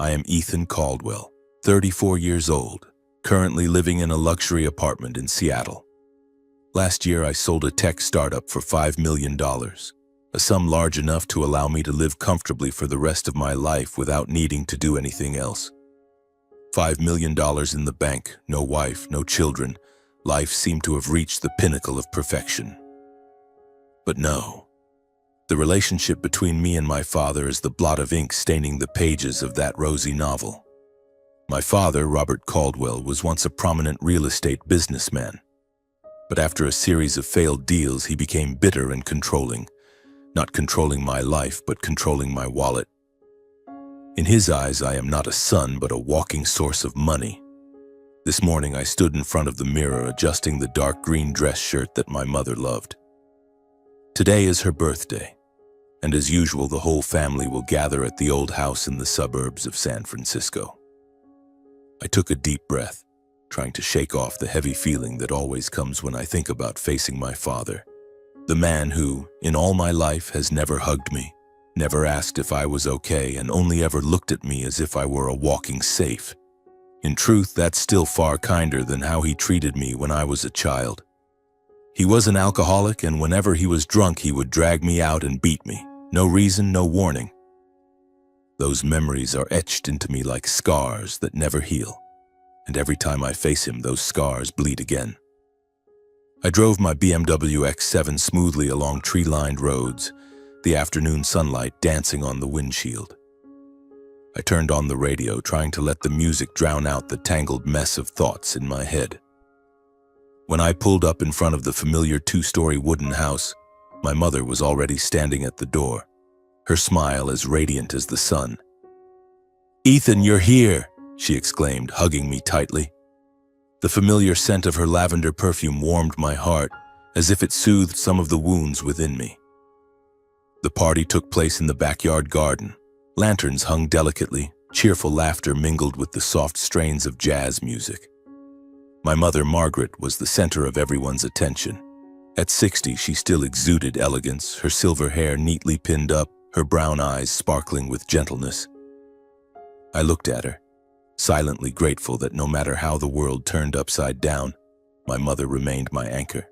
I am Ethan Caldwell, 34 years old, currently living in a luxury apartment in Seattle. Last year, I sold a tech startup for $5 million, a sum large enough to allow me to live comfortably for the rest of my life without needing to do anything else. $5 million in the bank, no wife, no children. Life seemed to have reached the pinnacle of perfection. But no. The relationship between me and my father is the blot of ink staining the pages of that rosy novel. My father, Robert Caldwell, was once a prominent real estate businessman. But after a series of failed deals, he became bitter and controlling. Not controlling my life, but controlling my wallet. In his eyes, I am not a son, but a walking source of money. This morning, I stood in front of the mirror adjusting the dark green dress shirt that my mother loved. Today is her birthday, and as usual, the whole family will gather at the old house in the suburbs of San Francisco. I took a deep breath, trying to shake off the heavy feeling that always comes when I think about facing my father, the man who, in all my life, has never hugged me, never asked if I was okay, and only ever looked at me as if I were a walking safe. In truth, that's still far kinder than how he treated me when I was a child. He was an alcoholic, and whenever he was drunk, he would drag me out and beat me. No reason, no warning. Those memories are etched into me like scars that never heal, and every time I face him, those scars bleed again. I drove my BMW X7 smoothly along tree-lined roads, the afternoon sunlight dancing on the windshield. I turned on the radio, trying to let the music drown out the tangled mess of thoughts in my head. When I pulled up in front of the familiar two-story wooden house, my mother was already standing at the door, her smile as radiant as the sun. "Ethan, you're here!" she exclaimed, hugging me tightly. The familiar scent of her lavender perfume warmed my heart, as if it soothed some of the wounds within me. The party took place in the backyard garden. Lanterns hung delicately, cheerful laughter mingled with the soft strains of jazz music. My mother, Margaret, was the center of everyone's attention. At 60, she still exuded elegance, her silver hair neatly pinned up, her brown eyes sparkling with gentleness. I looked at her, silently grateful that no matter how the world turned upside down, my mother remained my anchor.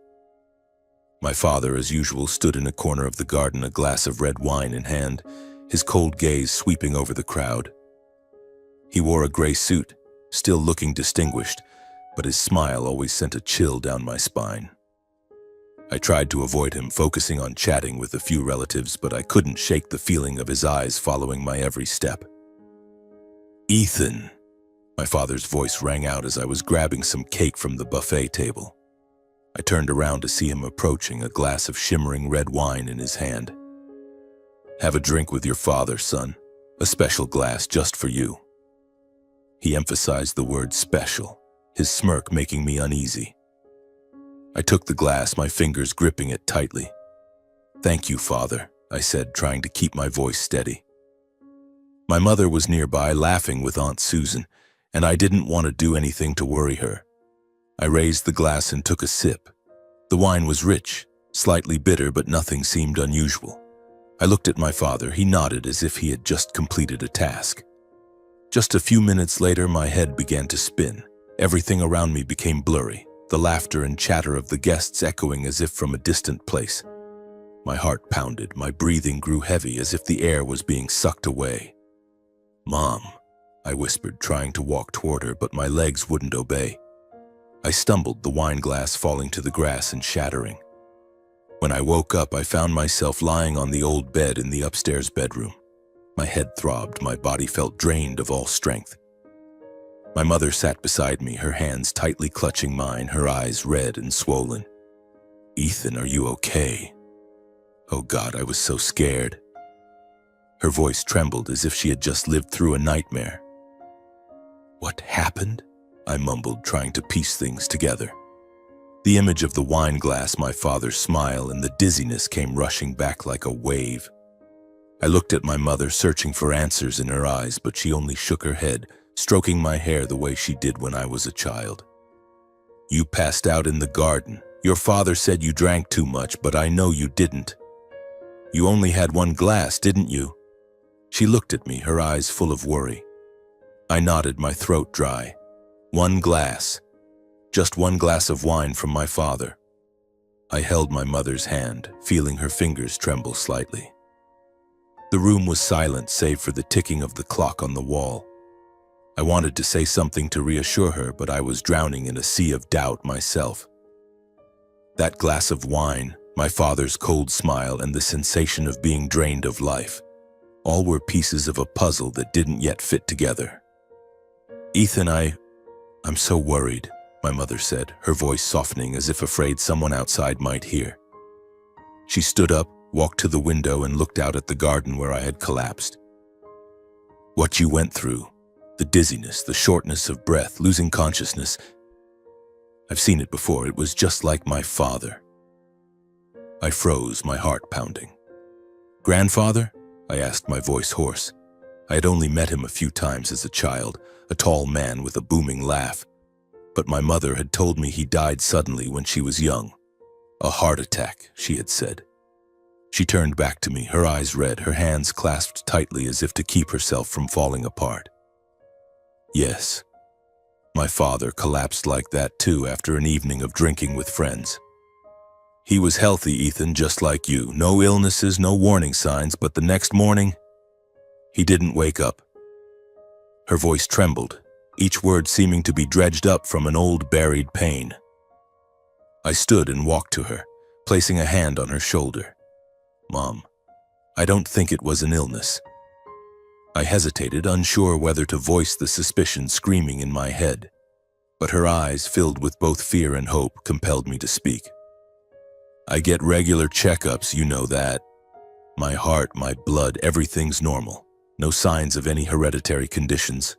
My father, as usual, stood in a corner of the garden, a glass of red wine in hand, his cold gaze sweeping over the crowd. He wore a gray suit, still looking distinguished, but his smile always sent a chill down my spine. I tried to avoid him, focusing on chatting with a few relatives, but I couldn't shake the feeling of his eyes following my every step. "Ethan," my father's voice rang out as I was grabbing some cake from the buffet table. I turned around to see him approaching, a glass of shimmering red wine in his hand. "Have a drink with your father, son. A special glass just for you." He emphasized the word special, his smirk making me uneasy. I took the glass, my fingers gripping it tightly. "Thank you, Father," I said, trying to keep my voice steady. My mother was nearby, laughing with Aunt Susan, and I didn't want to do anything to worry her. I raised the glass and took a sip. The wine was rich, slightly bitter, but nothing seemed unusual. I looked at my father. He nodded as if he had just completed a task. Just a few minutes later, my head began to spin. Everything around me became blurry, the laughter and chatter of the guests echoing as if from a distant place. My heart pounded, my breathing grew heavy as if the air was being sucked away. "Mom," I whispered, trying to walk toward her, but my legs wouldn't obey. I stumbled, the wine glass falling to the grass and shattering. When I woke up, I found myself lying on the old bed in the upstairs bedroom. My head throbbed, my body felt drained of all strength. My mother sat beside me, her hands tightly clutching mine, her eyes red and swollen. "Ethan, are you okay?" Oh God, I was so scared. Her voice trembled as if she had just lived through a nightmare. "What happened?" I mumbled, trying to piece things together. The image of the wine glass, my father's smile, and the dizziness came rushing back like a wave. I looked at my mother, searching for answers in her eyes, but she only shook her head, stroking my hair the way she did when I was a child. "You passed out in the garden. Your father said you drank too much, but I know you didn't. You only had one glass, didn't you?" She looked at me, her eyes full of worry. I nodded, my throat dry. One glass. Just one glass of wine from my father. I held my mother's hand, feeling her fingers tremble slightly. The room was silent save for the ticking of the clock on the wall. I wanted to say something to reassure her, but I was drowning in a sea of doubt myself. That glass of wine, my father's cold smile, and the sensation of being drained of life, all were pieces of a puzzle that didn't yet fit together. Ethan, I'm so worried, my mother said, her voice softening as if afraid someone outside might hear. She stood up, walked to the window, and looked out at the garden where I had collapsed. What you went through, the dizziness, the shortness of breath, losing consciousness, I've seen it before. It was just like my father. I froze, my heart pounding. Grandfather? I asked, my voice hoarse. I had only met him a few times as a child, a tall man with a booming laugh. But my mother had told me he died suddenly when she was young. A heart attack, she had said. She turned back to me, her eyes red, her hands clasped tightly as if to keep herself from falling apart. Yes. My father collapsed like that too after an evening of drinking with friends. He was healthy, Ethan, just like you. No illnesses, no warning signs, but the next morning, he didn't wake up. Her voice trembled, each word seeming to be dredged up from an old buried pain. I stood and walked to her, placing a hand on her shoulder. Mom, I don't think it was an illness. I hesitated, unsure whether to voice the suspicion screaming in my head, but her eyes, filled with both fear and hope, compelled me to speak. I get regular checkups, you know that. My heart, my blood, everything's normal. No signs of any hereditary conditions.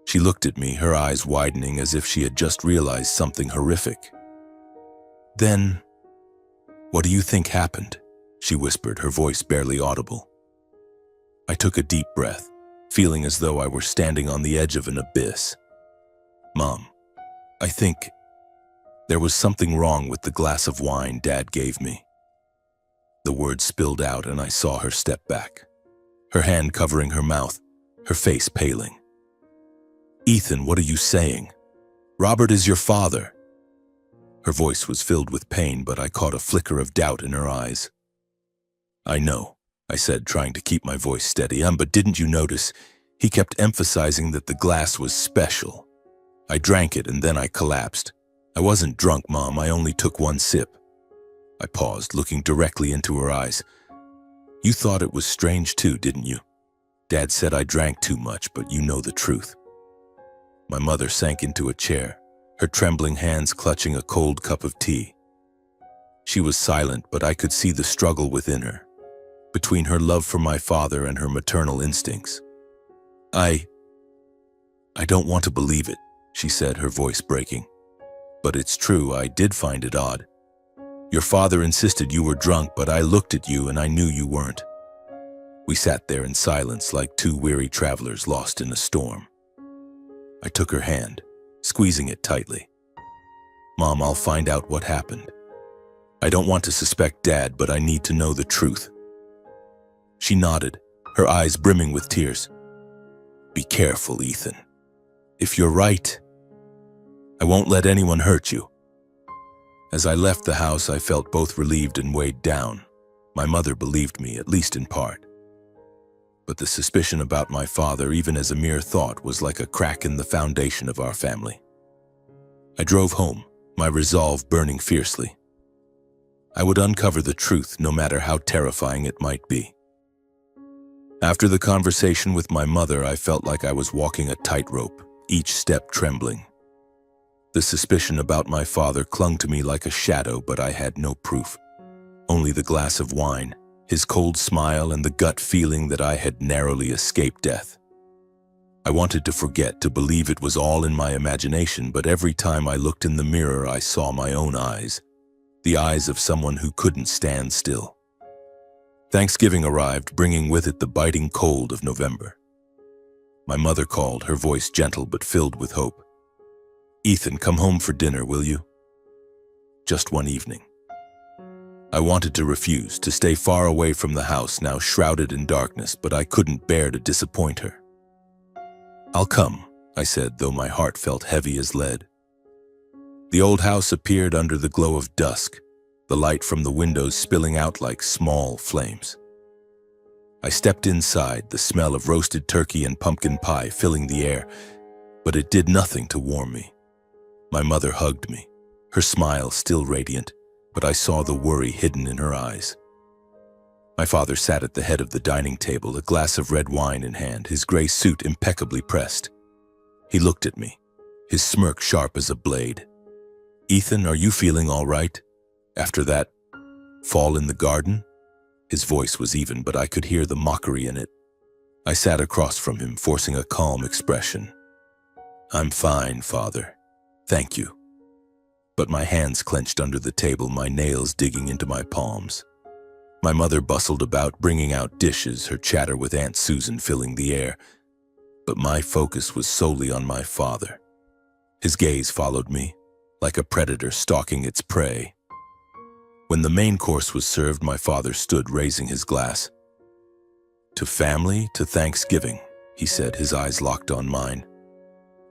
She looked at me, her eyes widening as if she had just realized something horrific. Then, what do you think happened? She whispered, her voice barely audible. I took a deep breath, feeling as though I were standing on the edge of an abyss. Mom, I think there was something wrong with the glass of wine Dad gave me. The words spilled out and I saw her step back, her hand covering her mouth, her face paling. Ethan, what are you saying? Robert is your father. Her voice was filled with pain, but I caught a flicker of doubt in her eyes. I know, I said, trying to keep my voice steady. But didn't you notice? He kept emphasizing that the glass was special. I drank it and then I collapsed. I wasn't drunk, Mom. I only took one sip. I paused, looking directly into her eyes. You thought it was strange too, didn't you? Dad said I drank too much, but you know the truth. My mother sank into a chair, her trembling hands clutching a cold cup of tea. She was silent, but I could see the struggle within her, between her love for my father and her maternal instincts. I don't want to believe it, she said, her voice breaking. But it's true, I did find it odd. Your father insisted you were drunk, but I looked at you and I knew you weren't. We sat there in silence like two weary travelers lost in a storm. I took her hand, squeezing it tightly. Mom, I'll find out what happened. I don't want to suspect Dad, but I need to know the truth. She nodded, her eyes brimming with tears. Be careful, Ethan. If you're right, I won't let anyone hurt you. As I left the house, I felt both relieved and weighed down. My mother believed me, at least in part. But the suspicion about my father, even as a mere thought, was like a crack in the foundation of our family. I drove home, my resolve burning fiercely. I would uncover the truth, no matter how terrifying it might be. After the conversation with my mother, I felt like I was walking a tightrope, each step trembling. The suspicion about my father clung to me like a shadow, but I had no proof. Only the glass of wine, his cold smile, and the gut feeling that I had narrowly escaped death. I wanted to forget, to believe it was all in my imagination, but every time I looked in the mirror, I saw my own eyes, the eyes of someone who couldn't stand still. Thanksgiving arrived, bringing with it the biting cold of November. My mother called, her voice gentle but filled with hope. Ethan, come home for dinner, will you? Just one evening. I wanted to refuse, to stay far away from the house, now shrouded in darkness, but I couldn't bear to disappoint her. "I'll come," I said, though my heart felt heavy as lead. The old house appeared under the glow of dusk, the light from the windows spilling out like small flames. I stepped inside, the smell of roasted turkey and pumpkin pie filling the air, but it did nothing to warm me. My mother hugged me, her smile still radiant, but I saw the worry hidden in her eyes. My father sat at the head of the dining table, a glass of red wine in hand, his gray suit impeccably pressed. He looked at me, his smirk sharp as a blade. "Ethan, are you feeling all right? After that fall in the garden?" His voice was even, but I could hear the mockery in it. I sat across from him, forcing a calm expression. "I'm fine, Father. Thank you." But my hands clenched under the table, my nails digging into my palms. My mother bustled about, bringing out dishes, her chatter with Aunt Susan filling the air. But my focus was solely on my father. His gaze followed me, like a predator stalking its prey. When the main course was served, my father stood, raising his glass. "To family, to Thanksgiving," he said, his eyes locked on mine.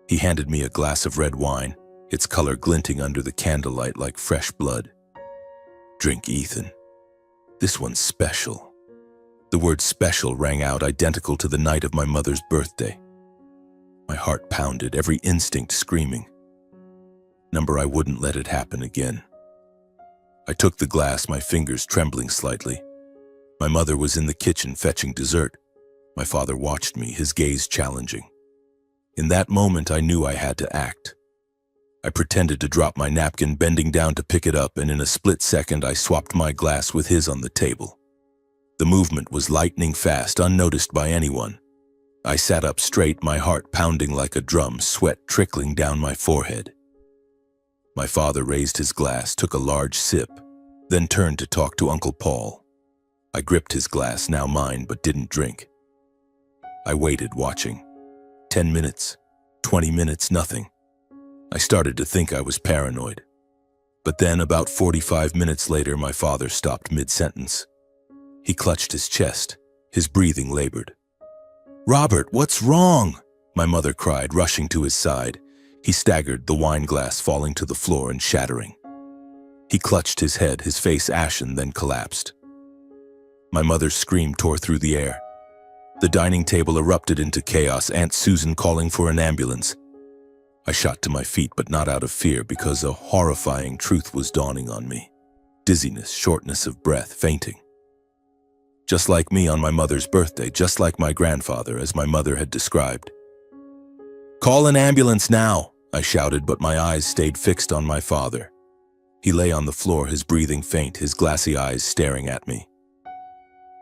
He handed me a glass of red wine, its color glinting under the candlelight like fresh blood. "Drink, Ethan. This one's special." The word special rang out, identical to the night of my mother's birthday. My heart pounded, every instinct screaming. I wouldn't let it happen again. I took the glass, my fingers trembling slightly. My mother was in the kitchen fetching dessert. My father watched me, his gaze challenging. In that moment, I knew I had to act. I pretended to drop my napkin, bending down to pick it up, and in a split second, I swapped my glass with his on the table. The movement was lightning fast, unnoticed by anyone. I sat up straight, my heart pounding like a drum, sweat trickling down my forehead. My father raised his glass, took a large sip, then turned to talk to Uncle Paul. I gripped his glass, now mine, but didn't drink. I waited, watching. 10 minutes, 20 minutes, nothing. I started to think I was paranoid. But then, about 45 minutes later, my father stopped mid-sentence. He clutched his chest, his breathing labored. "Robert, what's wrong?" my mother cried, rushing to his side. He staggered, the wine glass falling to the floor and shattering. He clutched his head, his face ashen, then collapsed. My mother's scream tore through the air. The dining table erupted into chaos, Aunt Susan calling for an ambulance. I shot to my feet, but not out of fear, because a horrifying truth was dawning on me. Dizziness, shortness of breath, fainting. Just like me on my mother's birthday, just like my grandfather, as my mother had described. "Call an ambulance now," I shouted, but my eyes stayed fixed on my father. He lay on the floor, his breathing faint, his glassy eyes staring at me.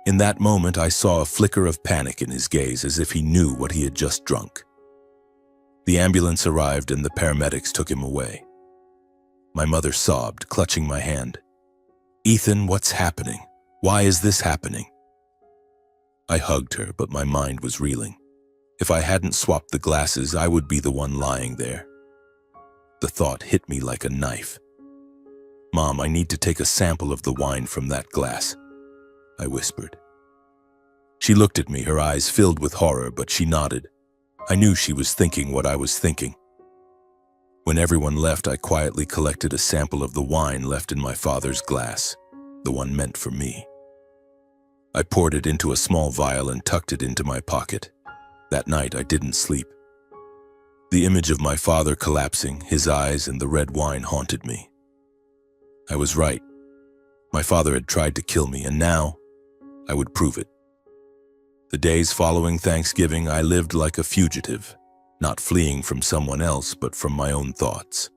In that moment, I saw a flicker of panic in his gaze, as if he knew what he had just drunk. The ambulance arrived and the paramedics took him away. My mother sobbed, clutching my hand. "Ethan, what's happening? Why is this happening?" I hugged her, but my mind was reeling. If I hadn't swapped the glasses, I would be the one lying there. The thought hit me like a knife. "Mom, I need to take a sample of the wine from that glass," I whispered. She looked at me, her eyes filled with horror, but she nodded. I knew she was thinking what I was thinking. When everyone left, I quietly collected a sample of the wine left in my father's glass, the one meant for me. I poured it into a small vial and tucked it into my pocket. That night, I didn't sleep. The image of my father collapsing, his eyes and the red wine haunted me. I was right. My father had tried to kill me, and now I would prove it. The days following Thanksgiving, I lived like a fugitive, not fleeing from someone else, but from my own thoughts.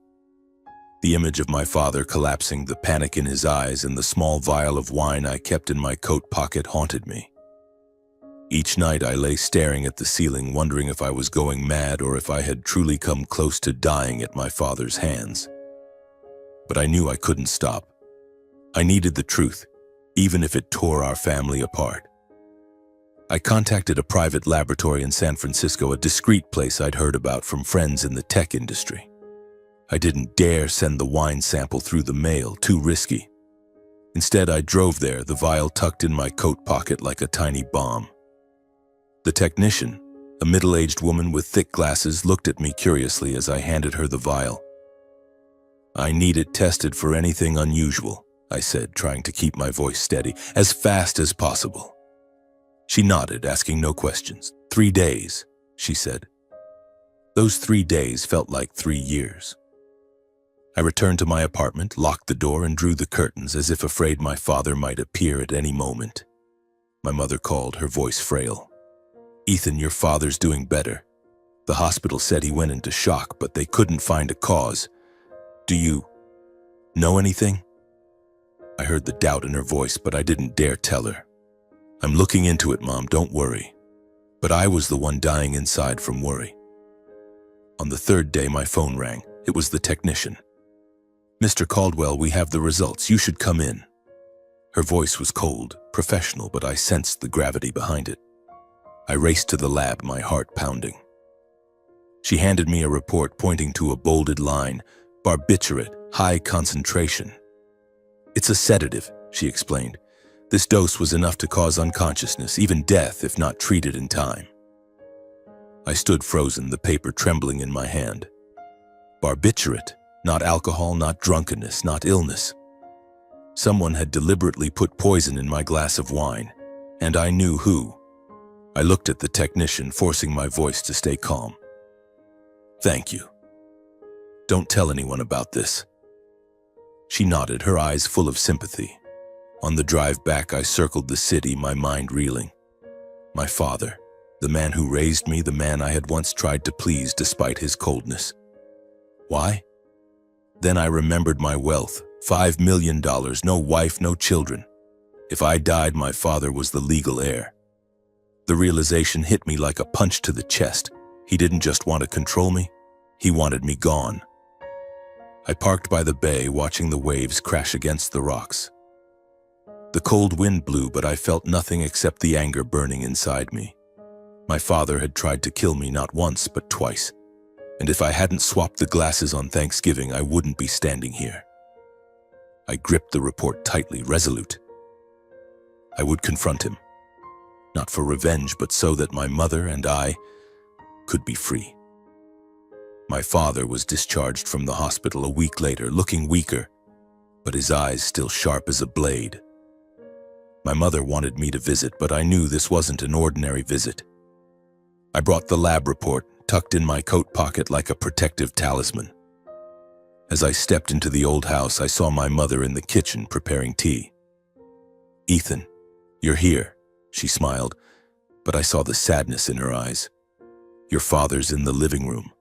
The image of my father collapsing, the panic in his eyes, and the small vial of wine I kept in my coat pocket haunted me. Each night I lay staring at the ceiling, wondering if I was going mad or if I had truly come close to dying at my father's hands. But I knew I couldn't stop. I needed the truth, even if it tore our family apart. I contacted a private laboratory in San Francisco, a discreet place I'd heard about from friends in the tech industry. I didn't dare send the wine sample through the mail, too risky. Instead, I drove there, the vial tucked in my coat pocket like a tiny bomb. The technician, A middle-aged woman with thick glasses looked at me curiously as I handed her the vial. "I need it tested for anything unusual," I said, trying to keep my voice steady, "as fast as possible." She nodded, asking no questions. 3 days, she said. Those 3 days felt like 3 years. I returned to my apartment, locked the door, and drew the curtains as if afraid my father might appear at any moment. My mother called, her voice frail. "Ethan, your father's doing better. The hospital said he went into shock, but they couldn't find a cause. Do you know anything?" I heard the doubt in her voice, but I didn't dare tell her. "I'm looking into it, Mom, don't worry." But I was the one dying inside from worry. On the 3rd day, my phone rang. It was the technician. "Mr. Caldwell, we have the results. You should come in." Her voice was cold, professional, but I sensed the gravity behind it. I raced to the lab, my heart pounding. She handed me a report pointing to a bolded line, "Barbiturate, high concentration." "It's a sedative," she explained. "This dose was enough to cause unconsciousness, even death if not treated in time." I stood frozen, the paper trembling in my hand. Barbiturate, not alcohol, not drunkenness, not illness. Someone had deliberately put poison in my glass of wine, and I knew who. I looked at the technician, forcing my voice to stay calm. "Thank you. Don't tell anyone about this." She nodded, her eyes full of sympathy. On the drive back, I circled the city, my mind reeling. My father, the man who raised me, the man I had once tried to please despite his coldness. Why? Then I remembered my wealth, $5 million, no wife, no children. If I died, my father was the legal heir. The realization hit me like a punch to the chest. He didn't just want to control me, he wanted me gone. I parked by the bay, watching the waves crash against the rocks. The cold wind blew, but I felt nothing except the anger burning inside me. My father had tried to kill me not once, but twice. And if I hadn't swapped the glasses on Thanksgiving, I wouldn't be standing here. I gripped the report tightly, resolute. I would confront him. Not for revenge, but so that my mother and I could be free. My father was discharged from the hospital a week later, looking weaker, but his eyes still sharp as a blade. My mother wanted me to visit, but I knew this wasn't an ordinary visit. I brought the lab report, tucked in my coat pocket like a protective talisman. As I stepped into the old house, I saw my mother in the kitchen preparing tea. "Ethan, you're here," she smiled, but I saw the sadness in her eyes. "Your father's in the living room."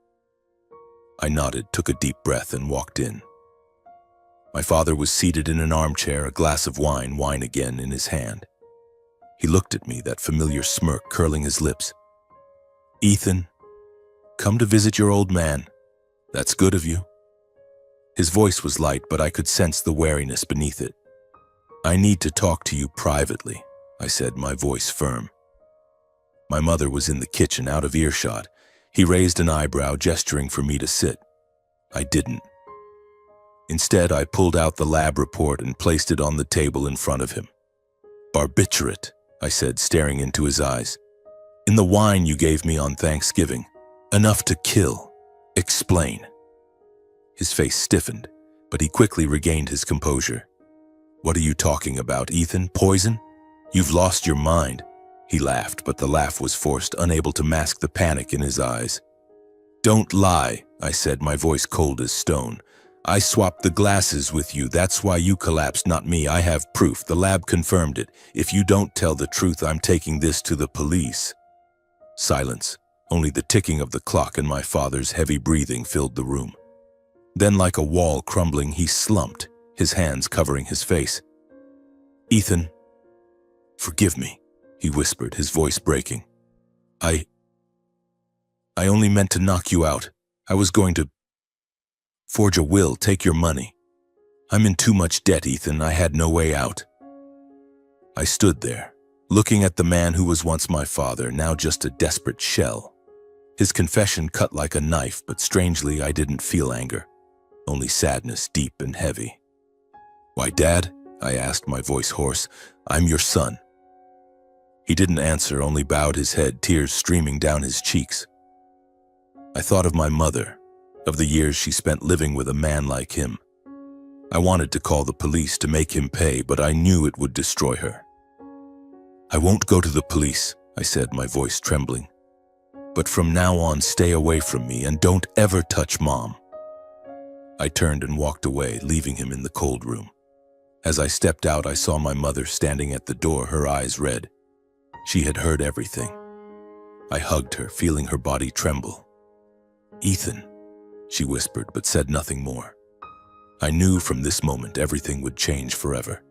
I nodded, took a deep breath, and walked in. My father was seated in an armchair, a glass of wine again in his hand. He looked at me, that familiar smirk curling his lips. "Ethan, come to visit your old man. That's good of you." His voice was light, but I could sense the wariness beneath it. "I need to talk to you privately," I said, my voice firm. My mother was in the kitchen, out of earshot. He raised an eyebrow, gesturing for me to sit. I didn't. Instead, I pulled out the lab report and placed it on the table in front of him. "Barbiturate," I said, staring into his eyes. "In the wine you gave me on Thanksgiving. Enough to kill. Explain." His face stiffened, but he quickly regained his composure. "What are you talking about, Ethan? Poison? You've lost your mind." He laughed, but the laugh was forced, unable to mask the panic in his eyes. "Don't lie," I said, my voice cold as stone. "I swapped the glasses with you. That's why you collapsed, not me. I have proof. The lab confirmed it. If you don't tell the truth, I'm taking this to the police." Silence. Only the ticking of the clock and my father's heavy breathing filled the room. Then, like a wall crumbling, he slumped, his hands covering his face. "Ethan, forgive me," he whispered, his voice breaking. I only meant to knock you out. I was going to forge a will, take your money. I'm in too much debt, Ethan. I had no way out." I stood there, looking at the man who was once my father, now just a desperate shell. His confession cut like a knife, but strangely I didn't feel anger, only sadness, deep and heavy. "Why, Dad?" I asked, my voice hoarse. "I'm your son." He didn't answer, only bowed his head, tears streaming down his cheeks. I thought of my mother, of the years she spent living with a man like him. I wanted to call the police to make him pay, but I knew it would destroy her. "I won't go to the police," I said, my voice trembling. "But from now on, stay away from me and don't ever touch Mom." I turned and walked away, leaving him in the cold room. As I stepped out, I saw my mother standing at the door, her eyes red. She had heard everything. I hugged her, feeling her body tremble. "Ethan," she whispered, but said nothing more. I knew from this moment everything would change forever.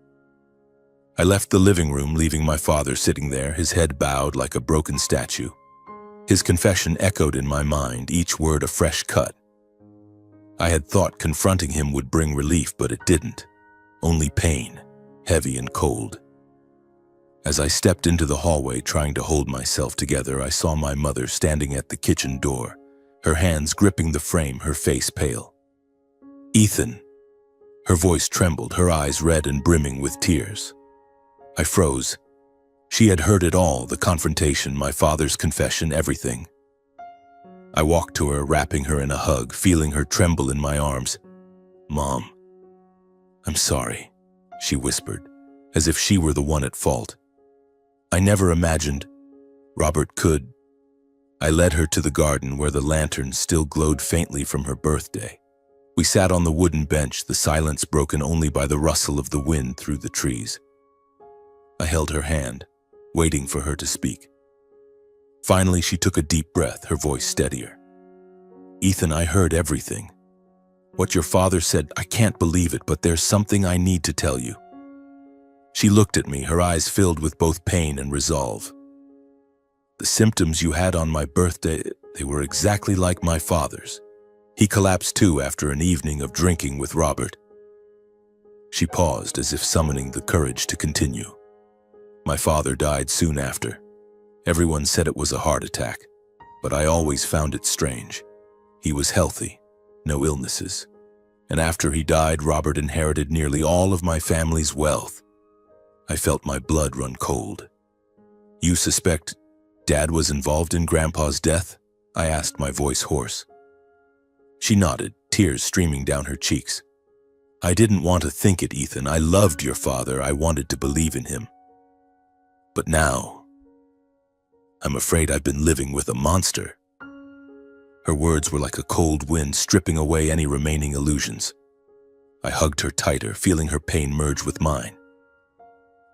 I left the living room, leaving my father sitting there, his head bowed like a broken statue. His confession echoed in my mind, each word a fresh cut. I had thought confronting him would bring relief, but it didn't. Only pain, heavy and cold. As I stepped into the hallway, trying to hold myself together, I saw my mother standing at the kitchen door, her hands gripping the frame, her face pale. "Ethan." Her voice trembled, her eyes red and brimming with tears. I froze. She had heard it all, the confrontation, my father's confession, everything. I walked to her, wrapping her in a hug, feeling her tremble in my arms. "Mom, I'm sorry," she whispered, as if she were the one at fault. "I never imagined Robert could." I led her to the garden where the lantern still glowed faintly from her birthday. We sat on the wooden bench, the silence broken only by the rustle of the wind through the trees. I held her hand, waiting for her to speak. Finally, she took a deep breath, her voice steadier. "Ethan, I heard everything. What your father said, I can't believe it, but there's something I need to tell you." She looked at me, her eyes filled with both pain and resolve. "The symptoms you had on my birthday, they were exactly like my father's. He collapsed too after an evening of drinking with Robert." She paused, as if summoning the courage to continue. "My father died soon after. Everyone said it was a heart attack, but I always found it strange. He was healthy, no illnesses. And after he died, Robert inherited nearly all of my family's wealth. I felt my blood run cold." "You suspect Dad was involved in Grandpa's death?" I asked, my voice hoarse. She nodded, tears streaming down her cheeks. "I didn't want to think it, Ethan. I loved your father. I wanted to believe in him. But now, I'm afraid I've been living with a monster." Her words were like a cold wind, stripping away any remaining illusions. I hugged her tighter, feeling her pain merge with mine.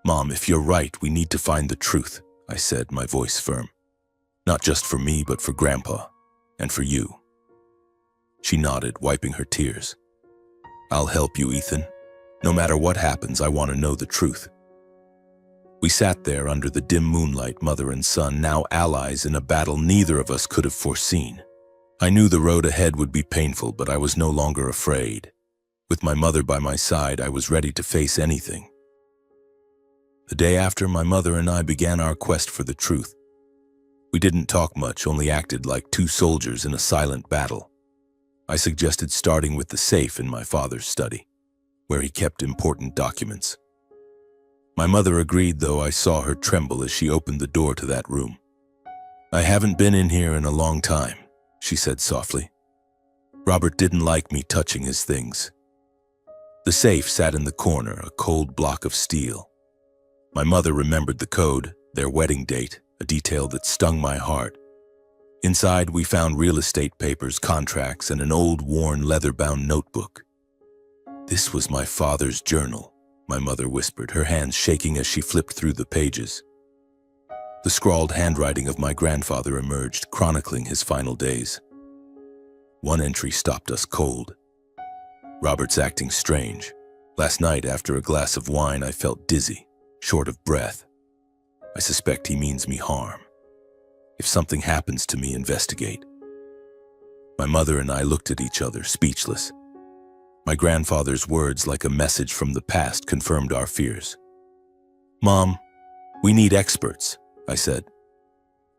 "Mom, if you're right, we need to find the truth," I said, my voice firm. "Not just for me, but for Grandpa, and for you." She nodded, wiping her tears. "I'll help you, Ethan. No matter what happens, I want to know the truth." We sat there under the dim moonlight, mother and son, now allies in a battle neither of us could have foreseen. I knew the road ahead would be painful, but I was no longer afraid. With my mother by my side, I was ready to face anything. The day after, my mother and I began our quest for the truth. We didn't talk much, only acted like two soldiers in a silent battle. I suggested starting with the safe in my father's study, where he kept important documents. My mother agreed, though I saw her tremble as she opened the door to that room. "I haven't been in here in a long time," she said softly. "Robert didn't like me touching his things." The safe sat in the corner, a cold block of steel. My mother remembered the code, their wedding date, a detail that stung my heart. Inside, we found real estate papers, contracts, and an old, worn, leather-bound notebook. "This was my father's journal," my mother whispered, her hands shaking as she flipped through the pages. The scrawled handwriting of my grandfather emerged, chronicling his final days. One entry stopped us cold. "Robert's acting strange. Last night, after a glass of wine, I felt dizzy, short of breath. I suspect he means me harm. If something happens to me, investigate." My mother and I looked at each other, speechless. My grandfather's words, like a message from the past, confirmed our fears. "Mom, we need experts," I said.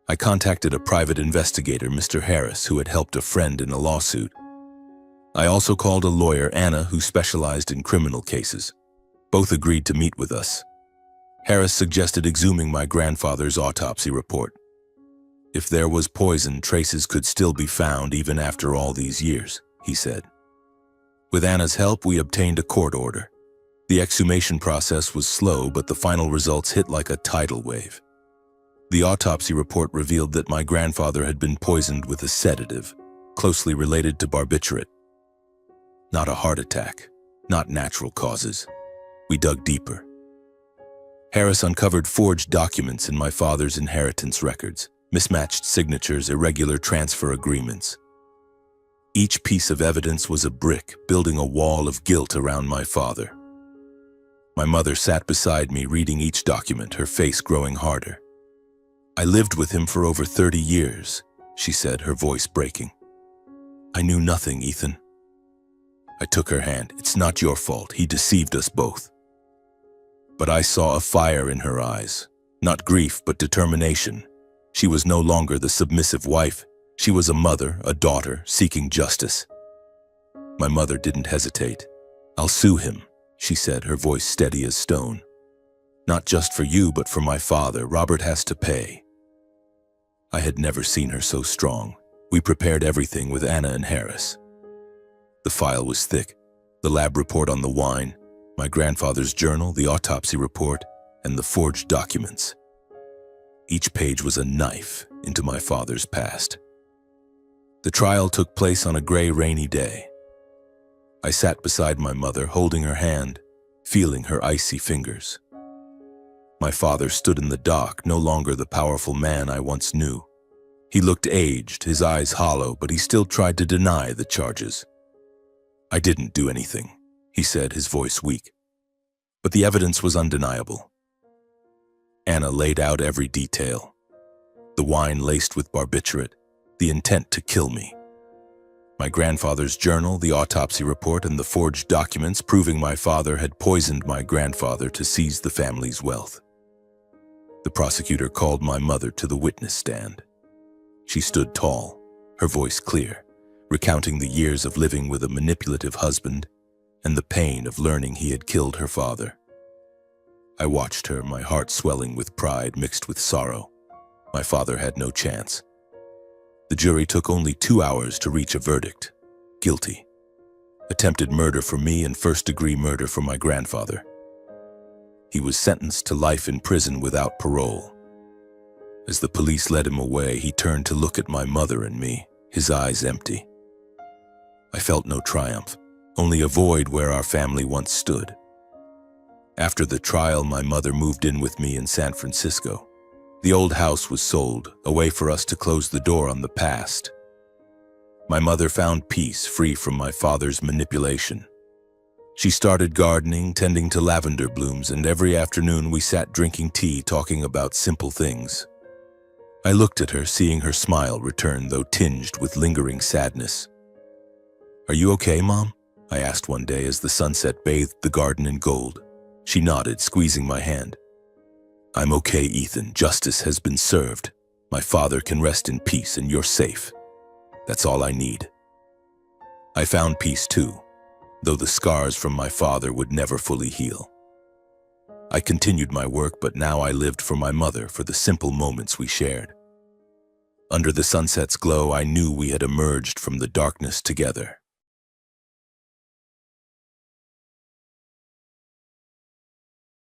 I contacted a private investigator, Mr. Harris, who had helped a friend in a lawsuit. I also called a lawyer, Anna, who specialized in criminal cases. Both agreed to meet with us. Harris suggested exhuming my grandfather's autopsy report. If there was poison, traces could still be found even after all these years, he said. With Anna's help, we obtained a court order. The exhumation process was slow, but the final results hit like a tidal wave. The autopsy report revealed that my grandfather had been poisoned with a sedative, closely related to barbiturate. Not a heart attack, not natural causes. We dug deeper. Harris uncovered forged documents in my father's inheritance records, mismatched signatures, irregular transfer agreements. Each piece of evidence was a brick, building a wall of guilt around my father. My mother sat beside me, reading each document, her face growing harder. I lived with him for over 30 years, she said, her voice breaking. I knew nothing, Ethan. I took her hand. It's not your fault. He deceived us both. But I saw a fire in her eyes, not grief, but determination. She was no longer the submissive wife. She was a mother, a daughter, seeking justice. My mother didn't hesitate. I'll sue him, she said, her voice steady as stone. Not just for you, but for my father. Robert has to pay. I had never seen her so strong. We prepared everything with Anna and Harris. The file was thick. The lab report on the wine, my grandfather's journal, the autopsy report, and the forged documents. Each page was a knife into my father's past. The trial took place on a gray, rainy day. I sat beside my mother, holding her hand, feeling her icy fingers. My father stood in the dock, no longer the powerful man I once knew. He looked aged, his eyes hollow, but he still tried to deny the charges. I didn't do anything, he said, his voice weak. But the evidence was undeniable. Anna laid out every detail. The wine laced with barbiturate, the intent to kill me. My grandfather's journal, the autopsy report, and the forged documents proving my father had poisoned my grandfather to seize the family's wealth. The prosecutor called my mother to the witness stand. She stood tall, her voice clear, recounting the years of living with a manipulative husband and the pain of learning he had killed her father. I watched her, my heart swelling with pride mixed with sorrow. My father had no chance. The jury took only 2 hours to reach a verdict. Guilty. Attempted murder for me and first-degree murder for my grandfather. He was sentenced to life in prison without parole. As the police led him away, he turned to look at my mother and me, his eyes empty. I felt no triumph, only a void where our family once stood. After the trial, my mother moved in with me in San Francisco. The old house was sold, a way for us to close the door on the past. My mother found peace, free from my father's manipulation. She started gardening, tending to lavender blooms, and every afternoon we sat drinking tea, talking about simple things. I looked at her, seeing her smile return, though tinged with lingering sadness. "Are you okay, Mom?" I asked one day as the sunset bathed the garden in gold. She nodded, squeezing my hand. "I'm okay, Ethan. Justice has been served. My father can rest in peace, and you're safe. That's all I need." I found peace too, though the scars from my father would never fully heal. I continued my work, but now I lived for my mother, for the simple moments we shared. Under the sunset's glow, I knew we had emerged from the darkness together.